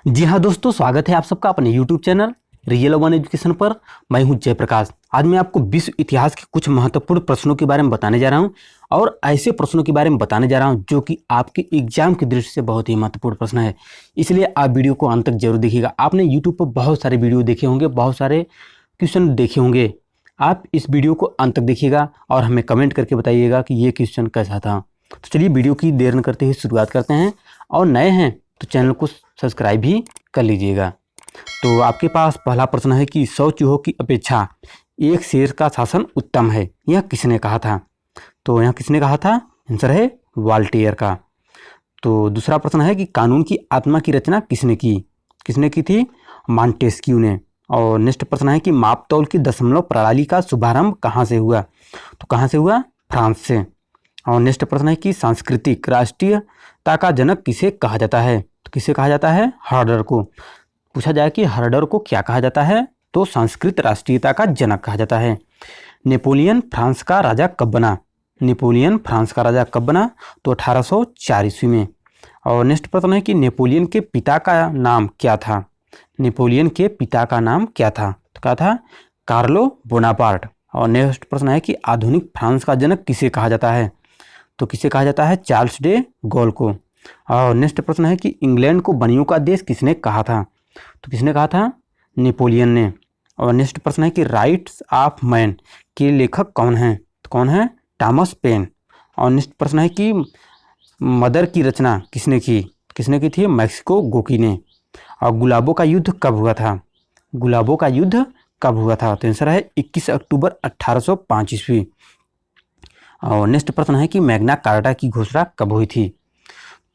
जी हाँ दोस्तों, स्वागत है आप सबका अपने YouTube channel real one education पर। मैं हूं जयप्रकाश। आज मैं आपको विश्व इतिहास के कुछ महत्वपूर्ण प्रश्नों के बारे में बताने जा रहा हूं और ऐसे प्रश्नों के बारे में बताने जा रहा हूं जो कि आपके एग्जाम की दृष्टि से बहुत ही महत्वपूर्ण प्रश्न है। इसलिए आप वीडियो को अंत तक जरूर देखिएगा। आपने YouTube पर बहुत सारे वीडियो देखे होंगे, बहुत सारे क्वेश्चन देखे होंगे। आप इस वीडियो को अंत तक देखिएगा और हमें कमेंट करके बताइएगा कि ये क्वेश्चन कैसा था। तो चलिए वीडियो की देर न करते हुए शुरुआत करते हैं। और नए हैं तो चैनल को सब्सक्राइब भी कर लीजिएगा। तो आपके पास पहला प्रश्न है कि 100 चूहों की अपेक्षा एक शेर का शासन उत्तम है, यह किसने कहा था? तो यह किसने कहा था? आंसर है वॉल्टेयर का। तो दूसरा प्रश्न है कि कानून की आत्मा की रचना किसने की? किसने की थी? मॉन्टेस्क्यू ने। और नेक्स्ट प्रश्न है कि मापतौल की दशमलव प्रणाली का शुभारंभ कहाँ से हुआ? तो कहाँ से हुआ? फ्रांस से। और नेक्स्ट प्रश्न है कि सांस्कृतिक राष्ट्रीयता का जनक किसे कहा जाता है? तो किसे कहा जाता है? हर्डर को। पूछा जाए कि हर्डर को क्या कहा जाता है, तो संस्कृत राष्ट्रीयता का जनक कहा जाता है। नेपोलियन फ्रांस का राजा कब बना? नेपोलियन फ्रांस का राजा कब बना? तो 1804 ईस्वी में। और नेक्स्ट प्रश्न है कि नेपोलियन के पिता का नाम क्या था? नेपोलियन के पिता का नाम क्या था? तो क्या था? Carlo Bonaparte. और नेक्स्ट प्रश्न है कि आधुनिक फ्रांस का जनक किसे कहा जाता है? तो किसे कहा जाता है? चार्ल्स डे गॉल को। और नेक्स्ट प्रश्न है कि इंग्लैंड को बनियों का देश किसने कहा था? तो किसने कहा था? नेपोलियन ने। और नेक्स्ट प्रश्न है कि राइट्स ऑफ मैन के लेखक कौन हैं? तो कौन है? Thomas pen. और नेक्स्ट प्रश्न है कि मदर की रचना किसने की? किसने की थी? मैक्सिको गोकी ने। और गुलाबों का युद्ध कब हुआ था? गुलाबों का युद्ध कब हुआ था? तो आंसर है 21 अक्टूबर 1805 ईस्वी। और नेक्स्ट प्रश्न है कि मैग्ना कार्टा की घोषणा कब हुई थी?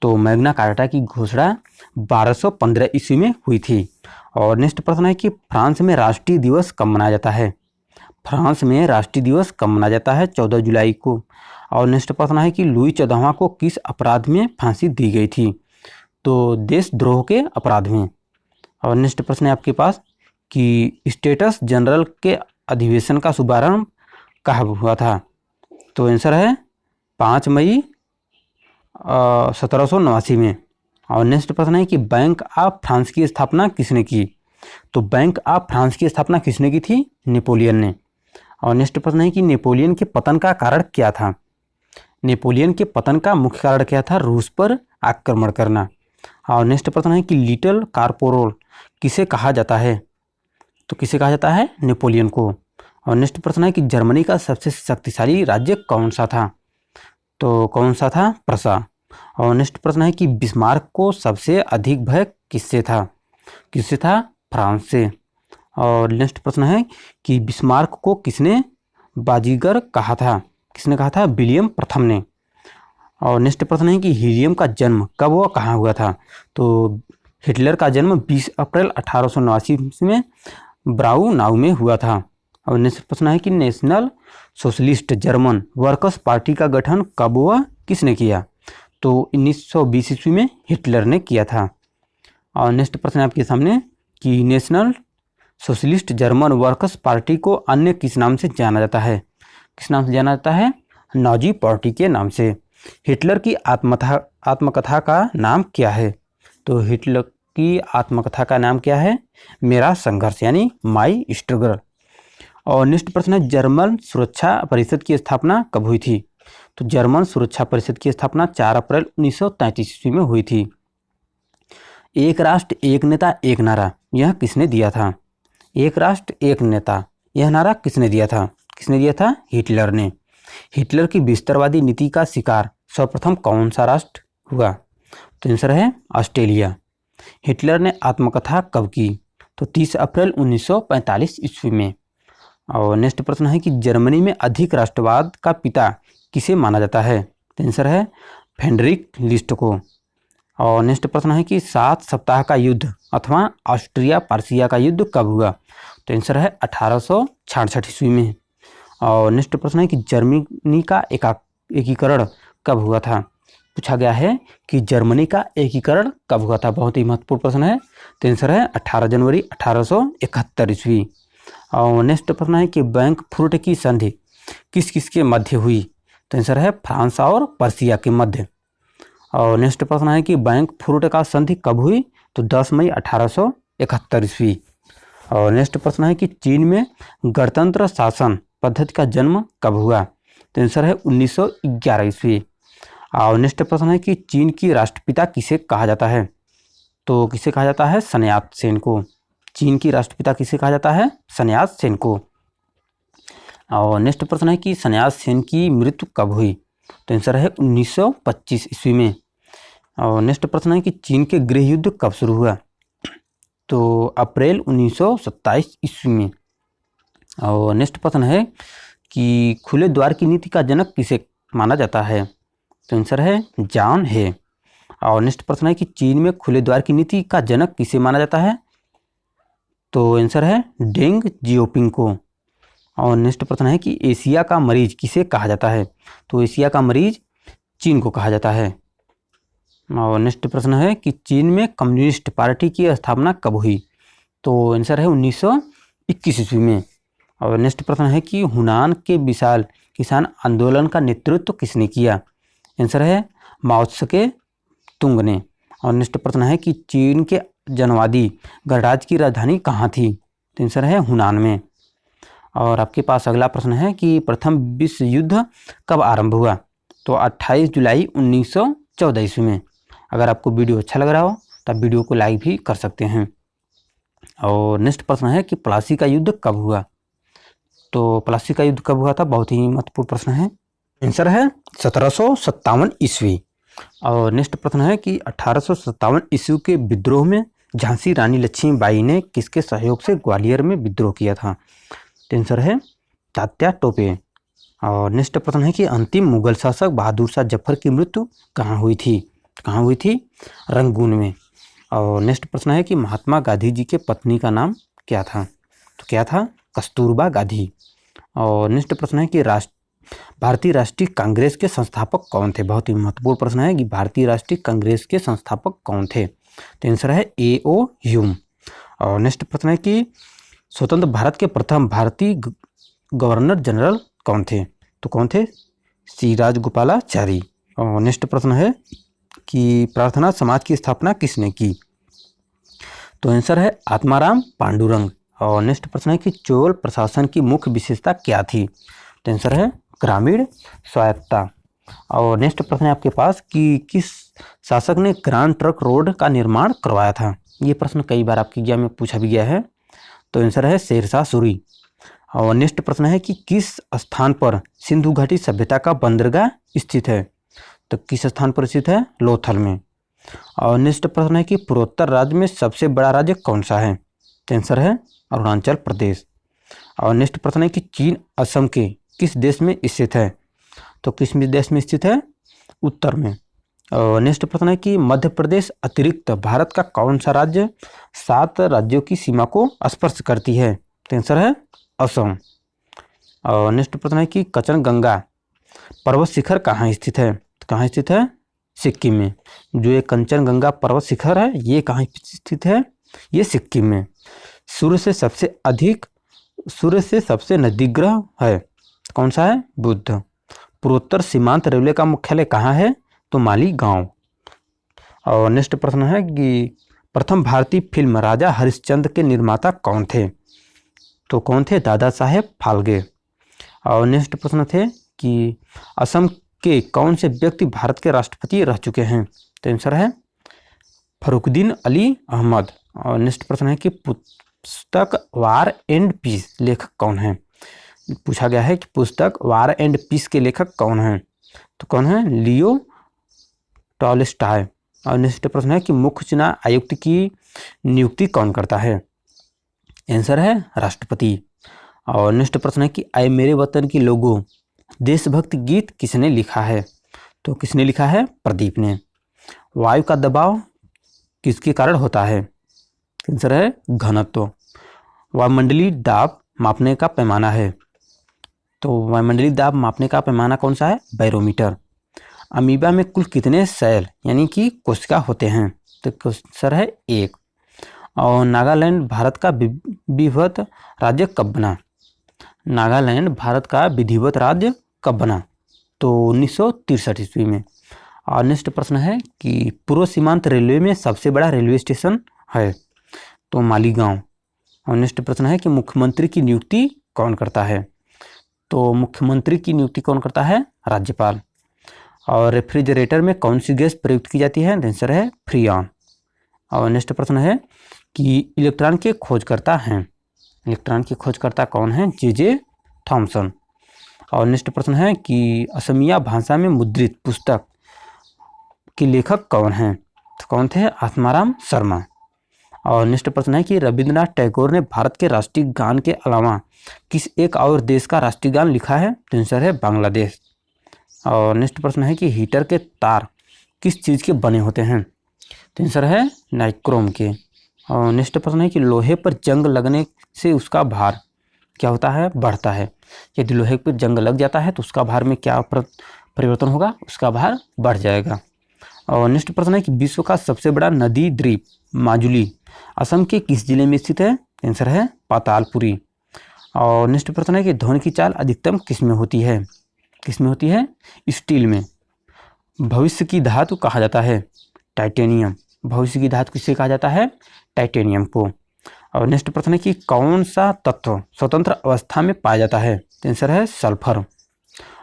तो मैग्ना कार्टा की घोषणा 1215 ईस्वी में हुई थी। और नेक्स्ट प्रश्न है कि फ्रांस में राष्ट्रीय दिवस कब मनाया जाता है? फ्रांस में राष्ट्रीय दिवस कब मनाया जाता है? 14 जुलाई को। और नेक्स्ट प्रश्न है कि लुई 14वां को किस अपराध में फांसी दी गई थी? तो देशद्रोह के अपराध में। और नेक्स्ट प्रश्न है आपके पास कि स्टेटस जनरल के अधिवेशन का शुभारंभ कब हुआ था? तो आंसर है 5 मई 1789 में। और नेक्स्ट प्रश्न है कि बैंक ऑफ फ्रांस की स्थापना किसने की? तो बैंक ऑफ फ्रांस की स्थापना किसने की थी? नेपोलियन ने। और नेक्स्ट प्रश्न है कि नेपोलियन के पतन का कारण क्या था? नेपोलियन के पतन का मुख्य कारण क्या था? रूस पर आक्रमण करना। और नेक्स्ट प्रश्न है कि लिटिल कार्पोरल किसे कहा जाता है? तो किसे कहा जाता है? नेपोलियन को। और नेक्स्ट प्रश्न है कि जर्मनी का सबसे शक्तिशाली राज्य कौन सा था? तो कौन सा था? प्रसा। और नेक्स्ट प्रश्न है कि बिस्मार्क को सबसे अधिक भय किससे था? किससे था? फ्रांस से। और नेक्स्ट प्रश्न है कि बिस्मार्क को किसने बाजीगर कहा था? किसने कहा था? विलियम प्रथम ने। और नेक्स्ट प्रश्न है कि हीलियम का जन्म कब व कहाँ हुआ था? तो हिटलर का जन्म 20 अप्रैल 1879 में ब्राउनाउ में हुआ था। और नेक्स्ट प्रश्न है कि national socialist German workers party का गठन कब व किसने किया? तो 1920 ईस्वी में हिटलर ने किया था। और नेक्स्ट प्रश्न है आपके सामने कि national socialist German workers party को अन्य किस नाम से जाना जाता है? किस नाम से जाना जाता है? नाजी पार्टी के नाम से। हिटलर की आत्मकथा का नाम क्या है? तो हिटलर की आत्मकथा का नाम क्या है? मेरा संघर्ष, यानी माई स्ट्रगल। और नेक्स्ट प्रश्न है जर्मन सुरक्षा परिषद की स्थापना कब हुई थी? तो जर्मन सुरक्षा परिषद की स्थापना 4 अप्रैल 1933 ईस्वी में हुई थी। एक राष्ट्र एक नेता एक नारा, यह किसने दिया था? एक राष्ट्र एक नेता, यह नारा किसने दिया था? किसने दिया था? हिटलर ने। हिटलर की विस्तारवादी नीति का शिकार सर्वप्रथम कौन सा राष्ट्र हुआ? तो आंसर है ऑस्ट्रेलिया। हिटलर ने आत्मकथा कब की? तो 30 अप्रैल 1945 ईस्वी में। और नेक्स्ट प्रश्न है कि जर्मनी में अधिक राष्ट्रवाद का पिता किसे माना जाता है? तो आंसर है फ्रेडरिक लिस्ट को। और नेक्स्ट प्रश्न है कि 7 सप्ताह का युद्ध अथवा ऑस्ट्रिया पार्सिया का युद्ध कब हुआ? तो आंसर है 1866 ईस्वी में। और नेक्स्ट प्रश्न है कि जर्मनी का एकीकरण कब हुआ था? पूछा गया है कि जर्मनी का एकीकरण कब हुआ था। बहुत ही महत्वपूर्ण प्रश्न है। तो आंसर है 18 जनवरी 1871 ईस्वी। और नेक्स्ट प्रश्न है कि फ्रैंकफर्ट की संधि किस किस के मध्य हुई? तो आंसर है फ्रांस और पर्सिया के मध्य। और नेक्स्ट प्रश्न है कि फ्रैंकफर्ट का संधि कब हुई? तो 10 मई 1871 ईस्वी। और नेक्स्ट प्रश्न है कि चीन में गणतंत्र शासन पद्धति का जन्म कब हुआ? तो आंसर है 1911 ईस्वी। और नेक्स्ट प्रश्न है कि चीन की राष्ट्रपिता किसे कहा जाता है? तो किसे कहा जाता है? सन यात सेन को। चीन की राष्ट्रपिता किसे कहा जाता है? सन यात सेन को। और नेक्स्ट प्रश्न है कि सन यात सेन की मृत्यु कब हुई? तो आंसर है 1925 ईस्वी में। और नेक्स्ट प्रश्न है कि चीन के गृह युद्ध कब शुरू हुआ? तो अप्रैल 1927 ईस्वी में। और नेक्स्ट प्रश्न है कि खुले द्वार की नीति का जनक किसे माना जाता है? तो आंसर है जॉन हे। और नेक्स्ट प्रश्न है कि चीन में खुले द्वार की नीति का जनक किसे माना जाता है? तो आंसर है डेंग जियोपिंग को। और नेक्स्ट प्रश्न है कि एशिया का मरीज किसे कहा जाता है? तो एशिया का मरीज चीन को कहा जाता है। और नेक्स्ट प्रश्न है कि चीन में कम्युनिस्ट पार्टी की स्थापना कब हुई? तो आंसर है 1921 ईस्वी में। और नेक्स्ट प्रश्न है कि हुनान के विशाल किसान आंदोलन का नेतृत्व किसने किया? आंसर है माओ त्से तुंग ने। और नेक्स्ट प्रश्न है कि चीन के जनवादी गणराज्य की राजधानी कहाँ थी? तो आंसर है हुनान में। और आपके पास अगला प्रश्न है कि प्रथम विश्व युद्ध कब आरंभ हुआ? तो 28 जुलाई 1914 ईस्वी में। अगर आपको वीडियो अच्छा लग रहा हो तो आप वीडियो को लाइक भी कर सकते हैं। और नेक्स्ट प्रश्न है कि प्लासी का युद्ध कब हुआ? तो प्लासी का युद्ध कब हुआ था? बहुत ही महत्वपूर्ण प्रश्न है। आंसर है 1757 ईस्वी। और नेक्स्ट प्रश्न है कि 1857 ईस्वी के विद्रोह में झांसी रानी लक्ष्मीबाई ने किसके सहयोग से ग्वालियर में विद्रोह किया था? तो आंसर है तात्या टोपे। और नेक्स्ट प्रश्न है कि अंतिम मुगल शासक बहादुर शाह जफर की मृत्यु कहाँ हुई थी? कहाँ हुई थी? रंगून में। और नेक्स्ट प्रश्न है कि महात्मा गांधी जी के पत्नी का नाम क्या था? तो क्या था? कस्तूरबा गांधी। और नेक्स्ट प्रश्न है कि भारतीय राष्ट्रीय कांग्रेस के संस्थापक कौन थे? बहुत ही महत्वपूर्ण प्रश्न है कि भारतीय राष्ट्रीय कांग्रेस के संस्थापक कौन थे? तो आंसर है A.O. ह्यूम। और नेक्स्ट प्रश्न है कि स्वतंत्र भारत के प्रथम भारतीय गवर्नर जनरल कौन थे? तो कौन थे? सी राजगोपालाचारी। और नेक्स्ट प्रश्न है कि प्रार्थना समाज की स्थापना किसने की? तो आंसर है आत्माराम पांडुरंग। और नेक्स्ट प्रश्न है कि चोल प्रशासन की मुख्य विशेषता क्या थी? तो आंसर है ग्रामीण स्वायत्तता। और नेक्स्ट प्रश्न है आपके पास कि किस शासक ने ग्रांड ट्रंक रोड का निर्माण करवाया था? ये प्रश्न कई बार आपके एग्जाम में पूछा भी गया है। तो आंसर है शेरशाह सूरी। और नेक्स्ट प्रश्न है कि किस स्थान पर सिंधु घाटी सभ्यता का बंदरगाह स्थित है? तो किस स्थान पर स्थित है? लोथल में। और नेक्स्ट प्रश्न है कि पूर्वोत्तर राज्य में सबसे बड़ा राज्य कौन सा है? तो आंसर है अरुणाचल प्रदेश। और नेक्स्ट प्रश्न है कि चीन असम के किस देश में स्थित है? तो किस देश में स्थित है? उत्तर में। और नेक्स्ट प्रश्न है कि मध्य प्रदेश अतिरिक्त भारत का कौन सा राज्य 7 राज्यों की सीमा को स्पर्श करती है? तो आंसर है असम। और नेक्स्ट प्रश्न है कि कंचनजंगा पर्वत शिखर कहाँ स्थित है? तो कहाँ स्थित है? सिक्किम में। जो ये कंचनजंगा पर्वत शिखर है ये कहाँ स्थित है? ये सिक्किम में। सूर्य से सबसे नजदीक ग्रह है कौन सा है? बुध। पूर्वोत्तर सीमांत रेलवे का मुख्यालय कहाँ है? तो मालीगांव। और नेक्स्ट प्रश्न है कि प्रथम भारतीय फिल्म राजा हरिश्चंद्र के निर्माता कौन थे? तो कौन थे? दादा साहेब फाल्के। और नेक्स्ट प्रश्न थे कि असम के कौन से व्यक्ति भारत के राष्ट्रपति रह चुके हैं? तो आंसर है फरुखुद्दीन अली अहमद। और नेक्स्ट प्रश्न है कि पुस्तक वार एंड पीस लेखक कौन है? पूछा गया है कि पुस्तक वार एंड पीस के लेखक कौन हैं? तो कौन है? लियो टॉलस्टॉय। और नेक्स्ट प्रश्न है कि मुख्य चुनाव आयुक्त की नियुक्ति कौन करता है? आंसर है राष्ट्रपति। और नेक्स्ट प्रश्न है कि आए मेरे वतन की लोगों देशभक्ति गीत किसने लिखा है? तो किसने लिखा है? प्रदीप ने। वायु का दबाव किसके कारण होता है? आंसर है घनत्व। वायुमंडलीय दाब मापने का पैमाना है? तो वायुमंडलीय दाब मापने का पैमाना कौन सा है? बैरोमीटर। अमीबा में कुल कितने सेल यानी कि कोशिका होते हैं? तो आंसर है 1। और नागालैंड भारत का विधिवत राज्य कब बना? नागालैंड भारत का विधिवत राज्य कब बना? तो 1963 ईस्वी में। और नेक्स्ट प्रश्न है कि पूर्व सीमांत रेलवे में सबसे बड़ा रेलवे स्टेशन है, तो मालीगांव। और नेक्स्ट प्रश्न है कि मुख्यमंत्री की नियुक्ति कौन करता है, तो मुख्यमंत्री की नियुक्ति कौन करता है, राज्यपाल। और रेफ्रिजरेटर में कौन सी गैस प्रयुक्त की जाती है, आंसर है फ्रीऑन। और नेक्स्ट प्रश्न है कि इलेक्ट्रॉन के खोजकर्ता हैं, इलेक्ट्रॉन के खोजकर्ता कौन हैं, जे थॉमसन। और नेक्स्ट प्रश्न है कि असमिया भाषा में मुद्रित पुस्तक के लेखक कौन हैं, तो कौन थे, आत्माराम शर्मा। और नेक्स्ट प्रश्न है कि रविंद्रनाथ टैगोर ने भारत के राष्ट्रीय गान के अलावा किस एक और देश का राष्ट्रीय गान लिखा है, तो आंसर है बांग्लादेश। और नेक्स्ट प्रश्न है कि हीटर के तार किस चीज़ के बने होते हैं, तो आंसर है नाइक्रोम के। और नेक्स्ट प्रश्न है कि लोहे पर जंग लगने से उसका भार क्या होता है, बढ़ता है। यदि लोहे पर जंग लग जाता है तो उसका भार में क्या परिवर्तन होगा, उसका भार बढ़ जाएगा। और नेक्स्ट प्रश्न है कि विश्व का सबसे बड़ा नदी द्वीप माजुली असम के किस जिले में स्थित है, आंसर है पातालपुरी। और नेक्स्ट प्रश्न है कि ध्वनि की चाल अधिकतम किस में होती है, किस में होती है, स्टील में। भविष्य की धातु कहा जाता है टाइटेनियम, भविष्य की धातु किसे कहा जाता है, टाइटेनियम को। और नेक्स्ट प्रश्न है कि कौन सा तत्व स्वतंत्र अवस्था में पाया जाता है, आंसर है सल्फर।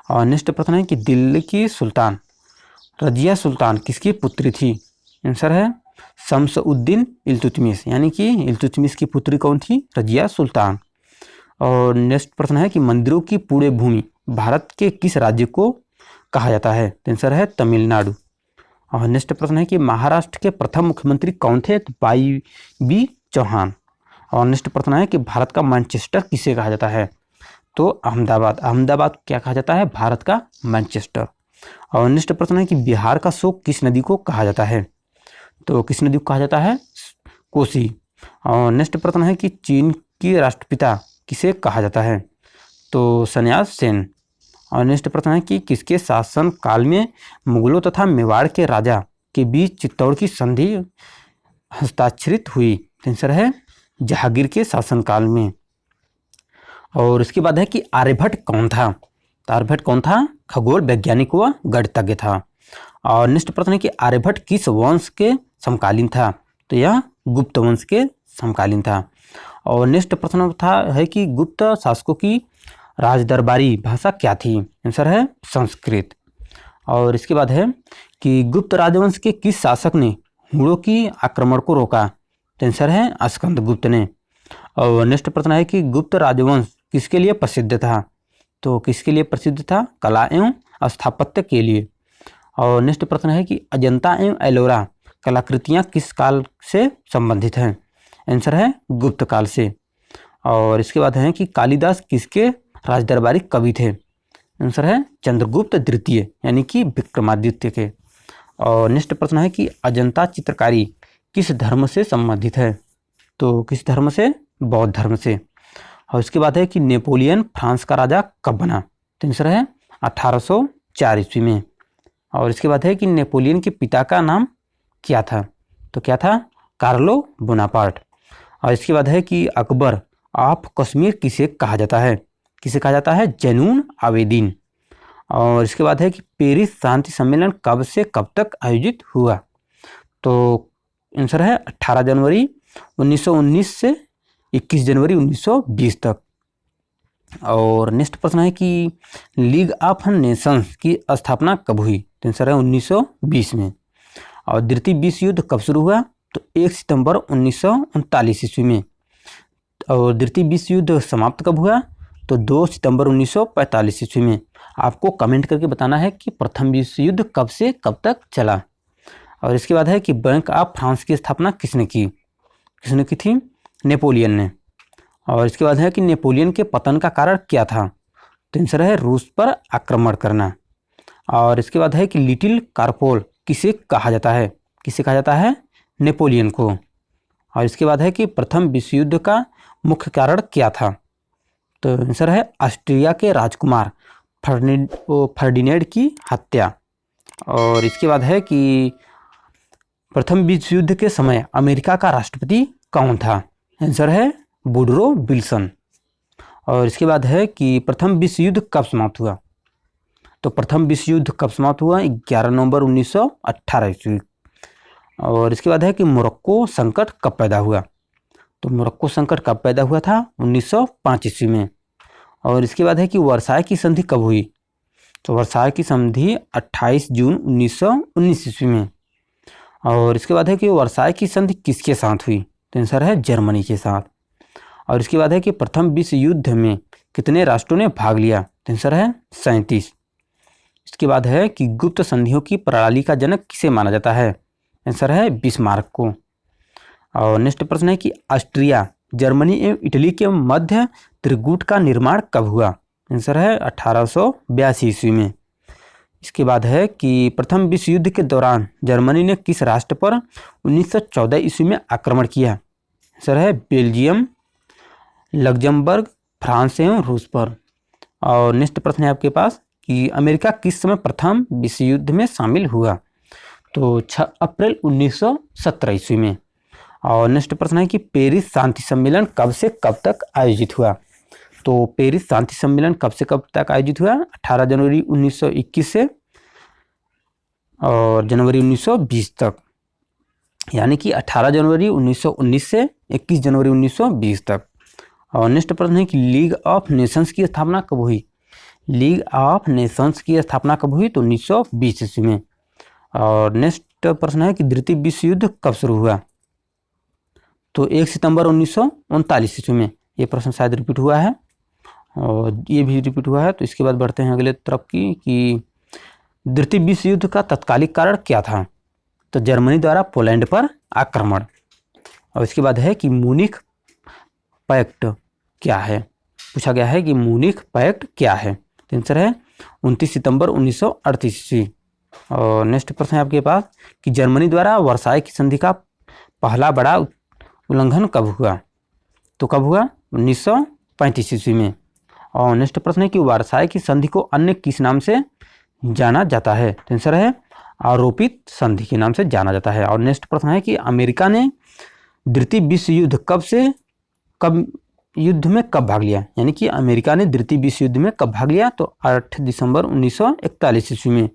और नेक्स्ट प्रश्न है कि दिल्ली की सुल्तान रजिया सुल्तान किसकी पुत्री थी, आंसर है शम्स-उद-दीन इल्तुतमिश, यानी कि इल्तुतमिश की पुत्री कौन थी, रजिया सुल्तान। और नेक्स्ट प्रश्न है कि मंदिरों की पुण्य भूमि भारत के किस राज्य को कहा जाता है, तो आंसर है तमिलनाडु। और नेक्स्ट प्रश्न है कि महाराष्ट्र के प्रथम मुख्यमंत्री कौन थे, तो वाई चौहान। और नेक्स्ट प्रश्न है कि भारत का मैनचेस्टर किसे कहा जाता है, तो अहमदाबाद, अहमदाबाद क्या कहा जाता है, भारत का मैनचेस्टर। और नेक्स्ट प्रश्न है कि बिहार का शोक किस नदी को कहा जाता है, तो किस नदी को कहा जाता है, कोसी। और नेक्स्ट प्रश्न है कि चीन की राष्ट्रपिता किसे कहा जाता है, तो सन्यास सेन। और नेक्स्ट प्रश्न है कि किसके शासन काल में मुगलों तथा मेवाड़ के राजा के बीच चित्तौड़ की संधि हस्ताक्षरित हुई, आंसर है जहांगीर के शासनकाल में। और इसके बाद है कि आर्यभट्ट कौन था, तो आर्यभट्ट कौन था, खगोल वैज्ञानिक व गणितज्ञ था। और नेक्स्ट प्रश्न है कि आर्यभट्ट किस वंश के समकालीन था, तो यह गुप्त वंश के समकालीन था। और नेक्स्ट प्रश्न है कि गुप्त शासकों की राजदरबारी भाषा क्या थी, आंसर है संस्कृत। और इसके बाद है कि गुप्त राजवंश के किस शासक ने हुणों की आक्रमण को रोका, तो आंसर है स्कंदगुप्त ने। और नेक्स्ट प्रश्न है कि गुप्त राजवंश किसके लिए प्रसिद्ध था, तो किसके लिए प्रसिद्ध था, कला एवं स्थापत्य के लिए। और नेक्स्ट प्रश्न है कि अजंता एवं एलोरा कलाकृतियाँ किस काल से संबंधित हैं, आंसर है गुप्त काल से। और इसके बाद है कि कालिदास किसके राजदरबारी कवि थे, आंसर है चंद्रगुप्त द्वितीय, यानी कि विक्रमादित्य के। और नेक्स्ट प्रश्न है कि अजंता चित्रकारी किस धर्म से संबंधित है, तो किस धर्म से, बौद्ध धर्म से। और इसके बाद है कि नेपोलियन फ्रांस का राजा कब बना, तो आंसर है 1804 ईस्वी में। और इसके बाद है कि नेपोलियन के पिता का नाम क्या था, तो क्या था, कार्लो बोनापार्ट। और इसके बाद है कि अकबर ऑफ कश्मीर किसे कहा जाता है, किसे कहा जाता है, जैनुन आवेदीन। और इसके बाद है कि पेरिस शांति सम्मेलन कब से कब तक आयोजित हुआ, तो आंसर है 18 जनवरी 1919 से 21 जनवरी 1920 तक। और नेक्स्ट प्रश्न है कि लीग ऑफ नेशंस की स्थापना कब हुई, तो आंसर है 1920 में। और द्वितीय विश्व युद्ध कब शुरू हुआ, तो 1 सितंबर 1939 ईस्वी में। और द्वितीय विश्व युद्ध समाप्त कब हुआ, तो 2 सितंबर 1945 ईस्वी में। आपको कमेंट करके बताना है कि प्रथम विश्व युद्ध कब से कब तक चला। और इसके बाद है कि बैंक ऑफ फ्रांस की स्थापना किसने की, किसने की थी, नेपोलियन ने। और इसके बाद है कि नेपोलियन के पतन का कारण क्या था, तो आंसर है रूस पर आक्रमण करना। और इसके बाद है कि लिटिल कारपोल किसे कहा जाता है, किसे कहा जाता है, नेपोलियन को। और इसके बाद है कि प्रथम विश्व युद्ध का मुख्य कारण क्या था, तो आंसर है ऑस्ट्रिया के राजकुमार फर्डिनेंड की हत्या। और इसके बाद है कि प्रथम विश्व युद्ध के समय अमेरिका का राष्ट्रपति कौन था, आंसर है वुडरो विल्सन। और इसके बाद है कि प्रथम विश्व युद्ध कब समाप्त हुआ, तो प्रथम विश्व युद्ध कब समाप्त हुआ? 11 नवंबर 1918 ईस्वी। और इसके बाद है कि मोरक्को संकट कब पैदा हुआ? तो मोरक्को संकट कब पैदा हुआ था? 1905 ईस्वी में। और इसके बाद है कि वर्साय की संधि कब हुई? तो वर्साय की संधि 28 जून 1919 ईस्वी में। और इसके बाद है कि वर्साय की संधि किसके साथ हुई? तो आंसर है जर्मनी के साथ। और इसके बाद है कि प्रथम विश्व युद्ध में कितने राष्ट्रों ने भाग लिया? तो आंसर है 37। इसके बाद है कि गुप्त संधियों की प्रणाली का जनक किसे माना जाता है? आंसर है बिस्मार्क को। और नेक्स्ट प्रश्न है कि ऑस्ट्रिया, जर्मनी एवं इटली के मध्य त्रिकूट का निर्माण कब हुआ? आंसर है 1882 ईस्वी में। इसके बाद है कि प्रथम विश्व युद्ध के दौरान जर्मनी ने किस राष्ट्र पर 1914 ईस्वी में आक्रमण किया? आंसर है बेल्जियम, लग्जमबर्ग, फ्रांस एवं रूस पर। और नेक्स्ट प्रश्न है आपके पास कि अमेरिका किस समय प्रथम विश्व युद्ध में शामिल हुआ? तो 6 अप्रैल 1917 ईस्वी में। और नेक्स्ट प्रश्न है कि पेरिस शांति सम्मेलन कब से कब तक आयोजित हुआ? तो पेरिस शांति सम्मेलन कब से कब तक आयोजित हुआ? 18 जनवरी 1921 से और जनवरी 1920 तक, यानी कि 18 जनवरी 1919 से 21 जनवरी 1920 तक। और नेक्स्ट प्रश्न है कि लीग ऑफ नेशंस की स्थापना कब हुई? लीग ऑफ नेशंस की स्थापना कब हुई? तो 1920 ईस्वी में। और नेक्स्ट प्रश्न है कि द्वितीय विश्व युद्ध कब शुरू हुआ? तो 1 सितंबर 1939 ईस्वी में। ये प्रश्न शायद रिपीट हुआ है और ये भी रिपीट हुआ है। तो इसके बाद बढ़ते हैं अगले तरफ की कि द्वितीय विश्व युद्ध का तत्कालिक कारण क्या था? तो जर्मनी द्वारा पोलैंड पर आक्रमण। और इसके बाद है कि म्यूनिख पैक्ट क्या है? पूछा गया है कि म्यूनिख पैक्ट क्या है? तो आंसर है 29 सितंबर 1938 ईस्वी। और नेक्स्ट प्रश्न है आपके पास कि जर्मनी द्वारा वर्साय की संधि का पहला बड़ा उल्लंघन कब हुआ? तो कब हुआ? 1935 ईस्वी में। और नेक्स्ट प्रश्न है कि वर्साय की संधि को अन्य किस नाम से जाना जाता है? तो आंसर है आरोपित संधि के नाम से जाना जाता है। और नेक्स्ट प्रश्न है कि अमेरिका ने द्वितीय विश्व युद्ध युद्ध में कब भाग लिया? यानी कि अमेरिका ने द्वितीय विश्व युद्ध में कब भाग लिया? तो 8 दिसंबर 1941 ईस्वी में।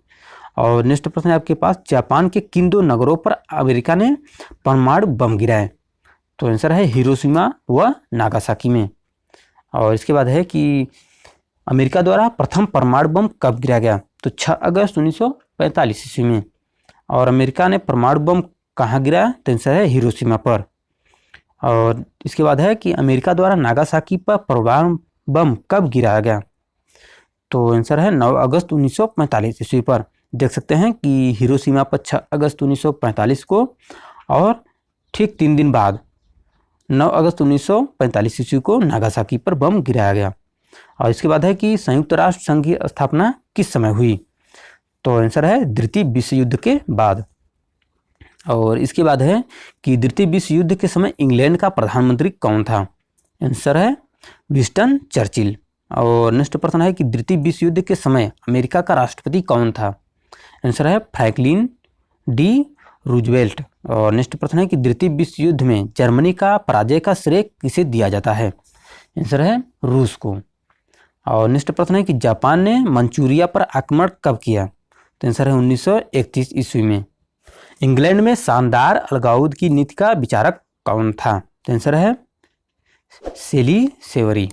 और नेक्स्ट प्रश्न है आपके पास जापान के किन 2 नगरों पर अमेरिका ने परमाणु बम गिराए? तो आंसर है हिरोशिमा व नागासाकी में। और इसके बाद है कि अमेरिका द्वारा प्रथम परमाणु बम कब गिराया गया? तो 6 अगस्त 1945 ईस्वी में। और अमेरिका ने परमाणु बम कहाँ गिराया? तो आंसर है हिरोशिमा पर। और इसके बाद है कि अमेरिका द्वारा नागासाकी पर परमाणु बम कब गिराया गया? तो आंसर है 9 अगस्त 1945 ईस्वी पर। देख सकते हैं कि हिरोशिमा पर 6 अगस्त 1945 को और ठीक 3 दिन बाद 9 अगस्त 1945 ईस्वी को नागासाकी पर बम गिराया गया। और इसके बाद है कि संयुक्त राष्ट्र संघ की स्थापना किस समय हुई? तो आंसर है द्वितीय विश्व युद्ध के बाद। और इसके बाद है कि द्वितीय विश्व युद्ध के समय इंग्लैंड का प्रधानमंत्री कौन था? आंसर है विंस्टन चर्चिल। और नेक्स्ट प्रश्न है कि द्वितीय विश्व युद्ध के समय अमेरिका का राष्ट्रपति कौन था? आंसर है फ्रैंकलिन डी रूजवेल्ट। और नेक्स्ट प्रश्न है कि द्वितीय विश्व युद्ध में जर्मनी का पराजय का श्रेय किसे दिया जाता है? आंसर है रूस को। और नेक्स्ट प्रश्न है कि जापान ने मंचूरिया पर आक्रमण कब किया? तो आंसर है 1931 ईस्वी में। इंग्लैंड में शानदार अलगाववाद की नीति का विचारक कौन था? तो आंसर है सेली सेवरी।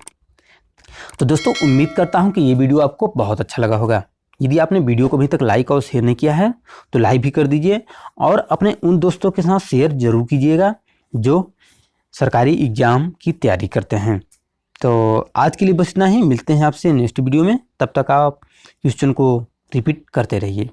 तो दोस्तों उम्मीद करता हूं कि ये वीडियो आपको बहुत अच्छा लगा होगा। यदि आपने वीडियो को अभी तक लाइक और शेयर नहीं किया है तो लाइक भी कर दीजिए और अपने उन दोस्तों के साथ शेयर जरूर कीजिएगा जो सरकारी एग्जाम की तैयारी करते हैं। तो आज के लिए बस इतना ही, मिलते हैं आपसे नेक्स्ट वीडियो में। तब तक आप क्वेश्चन को रिपीट करते रहिए।